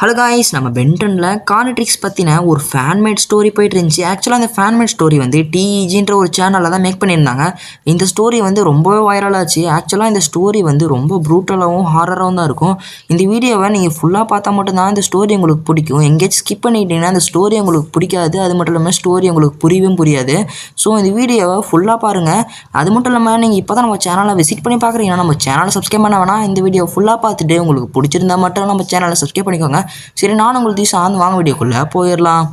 Hello guys, நம்ம பென்டனில் கார்னிட்ரிக்ஸ் பற்றின ஒரு ஃபேன்மேட் ஸ்டோரி போயிட்டு இருந்துச்சு. ஆக்சுவலாக அந்த ஃபேன்மேட் ஸ்டோரி வந்து டிஇஜின்ற ஒரு சேனலில் தான் மேக் பண்ணியிருந்தாங்க. இந்த ஸ்டோரி வந்து ரொம்பவே வைரலாச்சு. ஆக்சுவலாக இந்த ஸ்டோரி வந்து ரொம்ப ப்ரூட்டலாகவும் ஹாரராகவும் தான் இருக்கும். இந்த வீடியோவை நீங்கள் ஃபுல்லாக பார்த்தா மட்டும்தான் இந்த ஸ்டோரி உங்களுக்கு பிடிக்கும். எங்கேயாச்சும் ஸ்கிப் பண்ணிக்கிட்டீங்கன்னா அந்த ஸ்டோரி உங்களுக்கு பிடிக்காது. அது மட்டும் இல்லாமல் ஸ்டோரி உங்களுக்கு புரியவும் புரியாது. ஸோ இந்த வீடியோவை ஃபுல்லாக பாருங்கள். அது மட்டும் இல்லாமல் நீங்கள் இப்போ தான் நம்ம சேனலை விசிட் பண்ணி பார்க்குறீங்கன்னா நம்ம சேனலை சப்ஸ்கிரைப் பண்ண வேணாம். இந்த வீடியோ ஃபுல்லாக பார்த்துட்டு உங்களுக்கு பிடிச்சிருந்தா மட்டும் நம்ம சேனலை சப்ஸ்கிரைப் பண்ணிக்கோங்க. சரி, நான் உங்களுக்கு சார்ந்து வாங்க வீடியோக்குள்ளே போயிடலாம்.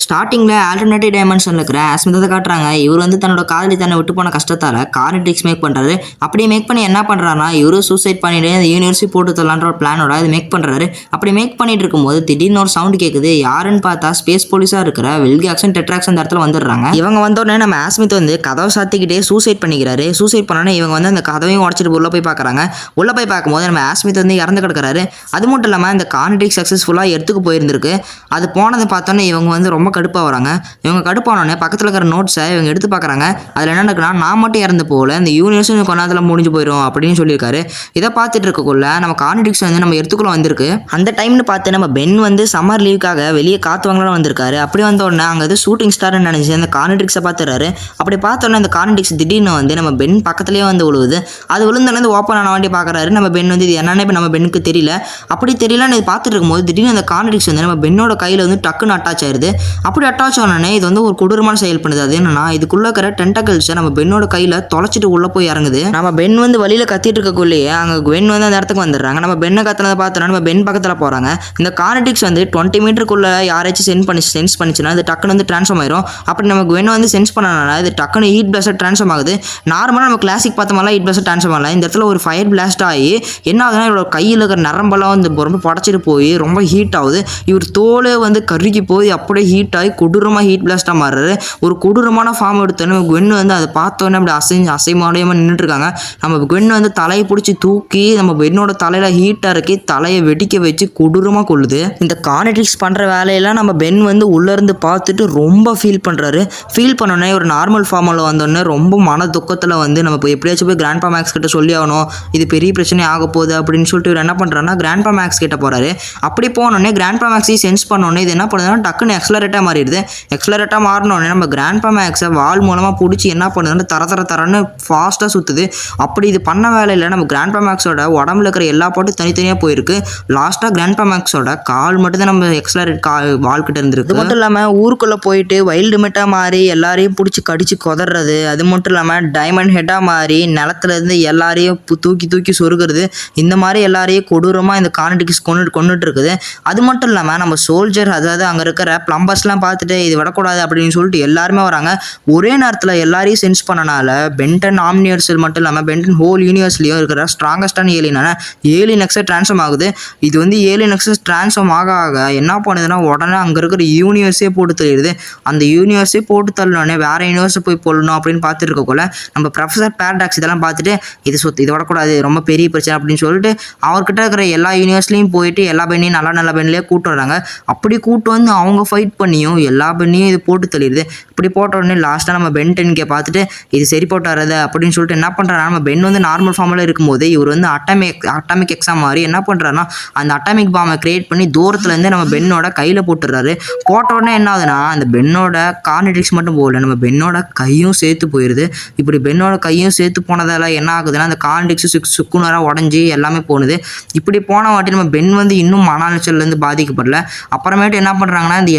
ஸ்டார்டிங்கில் ஆல்டர்னேட்டிவ் டைமென்ஷனில் இருக்கிற ஆஸ்மிதத்தை காட்டுறாங்க. இவர் வந்து தன்னோட காதலி தன்னை விட்டு போன கஷ்டத்தால் கார்னிட்ரிக்ஸ் மேக் பண்ணுறாரு. அப்படி மேக் பண்ணி என்ன பண்ணுறாருனா, இவரும் சூசைட் பண்ணிட்டு அந்த யூனிவர்சிட்டி போட்டு தரலான்ற ஒரு பிளானோட இது மேக் பண்ணுறாரு. அப்படி மேக் பண்ணிட்டு இருக்கும்போது திடீர்னு ஒரு சவுண்ட் கேட்குது. யாருன்னு பார்த்தா ஸ்பேஸ் போலீஸாக இருக்கிற வெல்காக்ஸன் டெட்ராக்ஸ் அந்த இடத்துல வந்துடுறாங்க. இவங்க வந்தோடனே நம்ம ஆஸ்மித் வந்து கதவை சாத்திக்கிட்டே சூசைட் பண்ணிக்கிறாரு. சூசைட் பண்ணோன்னே இவங்க வந்து அந்த கதவையும் உடச்சிட்டு உள்ளே போய் பார்க்குறாங்க. உள்ளே போய் பார்க்கும்போது நம்ம ஆஸ்மித் வந்து இறந்து கிடக்கிறாரு. அது மட்டும் இல்லாமல் இந்த கார்னிட்ரிக்ஸ் சக்ஸஸ்ஃபுல்லாக எடுத்துக்கு போயிருந்திருக்கு. அது போனதை பார்த்தோன்னே இவங்க வந்து ரொம்ப கடுப்பாக வராங்க. இவங்க கடுப்பானோடனே பக்கத்தில் இருக்கிற நோட்ஸை இவங்க எடுத்து பார்க்குறாங்க. அதில் என்ன இருக்குன்னா, நான் மட்டும் இறந்து போகல, இந்த யூனிவர்ஸும் கொண்டாதில் முடிஞ்சு போயிடும் அப்படின்னு சொல்லியிருக்காரு. இதை பார்த்துட்டு இருக்கக்குள்ள நம்ம கார்னிட்ரிக்ஸ் வந்து நம்ம எடுத்துக்குள்ள வந்திருக்கு. அந்த டைம்னு பார்த்து நம்ம பென் வந்து சம்மர் லீவுக்காக வெளியே காற்று வாங்கலாம் வந்திருக்காரு. அப்படி வந்தோடனே அங்கே வந்து ஷூட்டிங் ஸ்டார்னு நினச்சி அந்த கார்னிட்ரிக்ஸை பார்த்துறாரு. அப்படி பார்த்தோன்னே அந்த கார்னிட்ரிக்ஸ் திடீர்னு வந்து நம்ம பென் பக்கத்துலேயே வந்து விழுவுது. அது விழுந்தோடனே ஓப்பன் ஆன வாண்டி பார்க்குறாரு. நம்ம பென் வந்து இது என்னன்னு இப்போ நம்ம பெண்ணுக்கு தெரியல. அப்படி தெரியலன்னு பார்த்துட்டு இருக்கும்போது திடீர்னு அந்த கார்னிட்ரிக்ஸ் வந்து நம்ம பெண்ணோட கையில் வந்து டக்குன்னு அட்டாச் ஆயிடுது. அப்படி அட்டாச் ஆனோடனே இது வந்து ஒரு கொடூரமான செயல் பண்ணுது. அது என்னன்னா, இதுக்குள்ள இருக்கிற டென்டக்கிள்ஸை நம்ம பெண்ணோட கையில் தொலைச்சிட்டு உள்ளே போய் இறங்குது. நம்ம பென் வந்து வழியில் கத்திட்டு இருக்கக்குள்ளேயே அங்கே பென் வந்து அந்த இடத்துக்கு வந்துடுறாங்க. நம்ம பெண்ணை கத்துனதை பார்த்தோன்னா நம்ம பென் பக்கத்தில் போகிறாங்க. இந்த கார்னிட்ரிக்ஸ் வந்து 20 மீட்டருக்குள்ளே யாராச்சும் சென்ஸ் பண்ணிச்சுன்னா அது டக்குன்னு வந்து ட்ரான்ஸ்ஃபார்ம் ஆயிரும். அப்படி நம்ம பென் வந்து சென்ஸ் பண்ணனால இது டக்குன்னு ஹீட் பிளாஸ்ட் ட்ரான்ஸ்ஃபார்ம் ஆகுது. நார்மலாக நம்ம கிளாசிக் பார்த்த மாதிரிலாம் ஹீட் பிளாஸ்ட் ட்ரான்ஸ்ஃபார்ம் ஆகல. இந்த இடத்துல ஒரு ஃபயர் பிளாஸ்ட் ஆகி என்ன ஆகுதுன்னா, இவரோட கையில் இருக்கிற நரம்பெல்லாம் வந்து ரொம்ப புடச்சிட்டு போய் ரொம்ப ஹீட் ஆகுது. இவர் தோலே வந்து கருகி போய் அப்படியே ஹீட் ஆகி கொடூரமாக ஹீட் பிளாஸ்ட்டாக மாறுறாரு. ஒரு கொடூரமான ஃபார்ம் எடுத்தோன்னு குவென் வந்து அதை பார்த்தோன்னே அப்படி அசைமாடியமாக நின்றுட்டு இருக்காங்க. நம்ம குவென் வந்து தலையை பிடிச்சி தூக்கி நம்ம பெண்ணோட தலையில் ஹீட்டாக இறக்கி தலையை வெடிக்க வச்சு கொடூரமாக கொள்ளுது. இந்த கார்னிட்ரிக்ஸ் பண்ணுற வேலையெல்லாம் நம்ம பென் வந்து உள்ளேருந்து பார்த்துட்டு ரொம்ப ஃபீல் பண்ணுறாரு. ஃபீல் பண்ணோன்னே ஒரு நார்மல் ஃபார்மில் வந்தோடனே ரொம்ப மன துக்கத்தில் வந்து நம்ம இப்போ எப்படியாச்சும் போய் கிராண்ட்பா மேக்ஸ் கிட்ட சொல்லி ஆகணும், இது பெரிய பிரச்சனை ஆக போகுது அப்படின்னு சொல்லிட்டு இவர் என்ன பண்ணுறாருன்னா கிராண்ட்பா மேக்ஸ் கிட்ட போகிறாரு. அப்படி போனோடனே கிராண்ட்பா மேக்ஸையும் சென்ஸ் பண்ணோன்னே இது என்ன பண்ணுதுன்னா டக்குன்னு எக்ஸலரேட்டாக மாறிடுது. எக்ஸலரேட்டாக மாறினோடனே நம்ம கிராண்ட்பா மேக்ஸை வால் மூலமாக பிடிச்சி என்ன பண்ணுதுன்னு தரன்னு ஃபாஸ்ட்டாக சுற்றுது. அப்படி இது பண்ண வேலையில் நம்ம கிராண்ட்பா மேக்ஸோட உடம்புல இருக்கிற எல்லா பாட்டும் தனித்தனியாக போயிருக்கு. லாஸ்ட்டாக கிராண்ட்பா மேக்ஸோட கால் மட்டும் தான் நம்ம எக்ஸலரேட் வால் கிட்ட இருந்திருக்கு. அது மட்டும் இல்லாமல் ஊருக்குள்ளே போயிட்டு வைல்டு மெட்டாக மாறி எல்லாரையும் பிடிச்சி கடிச்சு கொதறது. அது மட்டும் இல்லாமல் டைமண்ட் ஹெட்டாக மாறி நிலத்துலேருந்து எல்லாரையும் தூக்கி சொருகிறது. இந்த மாதிரி எல்லாரையும் கொடூரமாக இந்த கார்னிட்ரிக்ஸ் கொண்டுட்டு இருக்குது. அது மட்டும் இல்லாமல் நம்ம சோல்ஜர், அதாவது அங்கே இருக்கிற பிளம்பர்ஸ்லாம் பார்த்துட்டு இது விடக்கூடாது அப்படின்னு சொல்லிட்டு எல்லாருமே வராங்க. ஒரே நேரத்தில் எல்லாரையும் சென்ஸ் பண்ணனால பென்டன் ஆம்னிவர்ஸில் மட்டும் இல்லாமல் பென்டன் ஹோல் யூனிவர்ஸ்லேயும் இருக்கிற ஸ்ட்ராங்கஸ்டான ஏலியனான ஏலியன் எக்ஸை ட்ரான்ஸ்ஃபார்ம் ஆகுது. இது வந்து ஏலியன் எக்ஸஸ் ட்ரான்ஸ்ஃபார்ம் ஆக என்ன பண்ணுதுன்னா உடனே அங்கே இருக்கிற யூனிவர்ஸே போட்டு தள்ளிடுது. அந்த யூனிவர்ஸே போட்டு தள்ளனோடனே வேறு யூனிவர்ஸை போய் போடணும் அப்படின்னு பார்த்துட்டு இருக்கக்குள்ள நம்ம ப்ரொஃபஸர் பேரடாக்ஸ் இதெல்லாம் பார்த்துட்டு இது விடக்கூடாது, ரொம்ப பெரிய பிரச்சனை அப்படின்னு சொல்லிட்டு அவர்கிட்ட இருக்கிற எல்லா யூனிவர்ஸ்லையும் போயிட்டு எல்லா பெண்ணையும் நல்ல பெண்ணிலே கூட்டு வராங்க. அப்படி கூட்டு வந்து அவங்க ஃபைட் பண்ணியும் எல்லா பெண்ணையும் இது போட்டு தள்ளிடுது. இப்படி போட்ட உடனே லாஸ்ட்டாக நம்ம பென் 10K பார்த்துட்டு இது சரி போட்டு வராது அப்படின்னு சொல்லிட்டு என்ன பண்ணுறாருன்னா, நம்ம பென் வந்து நார்மல் ஃபார்மில் இருக்கும்போது இவர் வந்து அட்டாமிக் எக்ஸாம் மாதிரி என்ன பண்ணுறாருன்னா அந்த அட்டாமிக் பாம்பை கிரியேட் பண்ணி தூரத்துலேருந்து நம்ம பென்னோட கையில் போட்டுடுறாரு. போட்ட உடனே என்ன ஆகுதுன்னா, அந்த பென்னோட கார்னிட்ரிக்ஸ் மட்டும் போகல, நம்ம பென்னோட கையும் சேர்த்து போயிடுது. இப்படி பென்னோட கையும் சேர்த்து போனதால் என்ன ஆகுதுன்னா அந்த கார்னிட்ரிக்ஸ் சுக்குனராக உடஞ்சி எல்லாமே போணுது. இப்படி போன வாட்டி நம்ம பென் வந்து இன்னும் மன அலைச்சல்லேருந்து பாதிக்கப்படல. அப்புறமேட்டு என்ன பண்ணுறாங்கன்னா, இந்த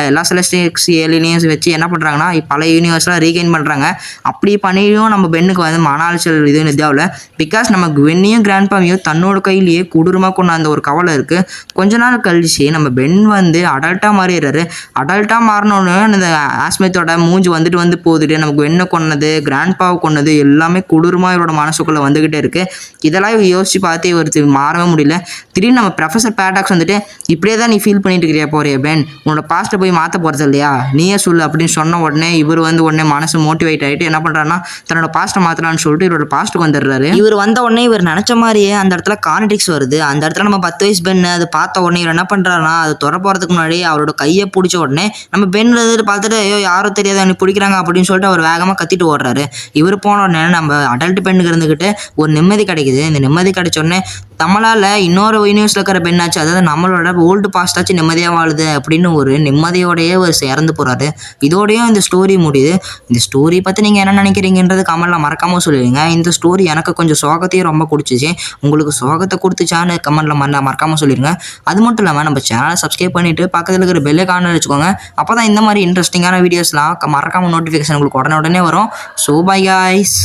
எல்லா செலஸ்டியல்ஸ் ஏலியனையும் வச்சு என்ன பண்ணுறாங்கன்னா பல யூனிவர்ஸ்லாம் ரீகெயின் பண்ணுறாங்க. அப்படி பண்ணியும் நம்ம பெண்ணுக்கு வந்து மன அலைச்சல் இதுன்னு இதாகல. பிகாஸ் நம்ம குவென்னையும் கிராண்ட்பாவையும் தன்னோட கையிலேயே கொடூரமாக கொண்டு அந்த ஒரு கவலை இருக்குது. கொஞ்ச நாள் கழிச்சு நம்ம பென் வந்து அடல்ட்டாக மாறிடுறாரு. அடல்ட்டாக மாறினோன்னு அந்த ஆஸ்மித்தோட மூஞ்சி வந்து போகுதுட்டு நம்ம குவென்னை கொன்னது கிராண்ட்பாவை கொன்னது எல்லாமே கொடூரமாக இவரோட மனசுக்குள்ளே வந்துக்கிட்டே இருக்குது. இதெல்லாம் யோசிச்சு பார்த்து இவர் மாறவே முடியல. திடீர்னு நம்ம ப்ரொஃபஸர் பேரடாக்ஸ் வந்துட்டு இப்படியே தான் நீ ஃபீல் பண்ணிட்டு இருக்கிறியா போறிய பென், உன்னோட பாஸ்ட்டை போய் மாற்ற போகிறது இல்லையா, நீயே சொல்லு அப்படின்னு சொன்ன உடனே இவர் வந்து உடனே மனசு மோட்டிவேட் ஆகிட்டு என்ன பண்ணுறாருன்னா தன்னோட பாஸ்ட்டை மாற்றலான்னு சொல்லிட்டு இவரோட பாஸ்ட்டுக்கு வந்துடுறாரு. இவர் வந்த உடனே இவர் நினச்ச மாதிரியே அந்த இடத்துல கார்னிட்ரிக்ஸ் வருது. அந்த இடத்துல நம்ம 10 வயசு பெண் அது பார்த்த உடனே இவர் என்ன பண்ணுறாருன்னா அது துற போகிறதுக்கு முன்னாடி அவரோட கையை பிடிச்ச உடனே நம்ம பெண் பார்த்துட்டு ஐயோ யாரும் தெரியாத எனக்கு பிடிக்கிறாங்க அப்படின்னு சொல்லிட்டு அவர் வேகமாக கத்திட்டு ஓடுறாரு. இவர் போன உடனே நம்ம அடல்ட் பெண்ணுக்கு இருந்துக்கிட்டு ஒரு நிம்மதி கிடைக்குது. இந்த நிம்மதி கிடைச்ச உடனே நம்மளால் இன்னொரு யூனிவர்ஸில் இருக்கிற பெண்ணாச்சு, அதாவது நம்மளோட ஓல்டு பாஸ்டாச்சு நிம்மதியாக வாழுது அப்படின்னு ஒரு நிம்மதியோடையே ஒரு இறந்து போகிறாரு. இதோடையும் இந்த ஸ்டோரி முடியுது. இந்த ஸ்டோரி பற்றி நீங்கள் என்ன நினைக்கிறீங்கன்றது கமெண்ட்டில் மறக்காமல் சொல்லிடுங்க. இந்த ஸ்டோரி எனக்கு கொஞ்சம் சோகத்தையும் ரொம்ப பிடிச்சிச்சு. உங்களுக்கு சோகத்தை கொடுத்துச்சான்னு கமெண்ட்டில் மறக்காமல் சொல்லிடுங்க. அது மட்டும் இல்லாமல் நம்ம சேனலை சப்ஸ்கிரைப் பண்ணிவிட்டு பக்கத்தில் இருக்கிற பெல்லை காண வச்சுக்கோங்க. அப்போ தான் இந்த மாதிரி இன்ட்ரெஸ்டிங்கான வீடியோஸ்லாம் மறக்காமல் நோட்டிஃபிகேஷன் உங்களுக்கு உடனே வரும். So by guys.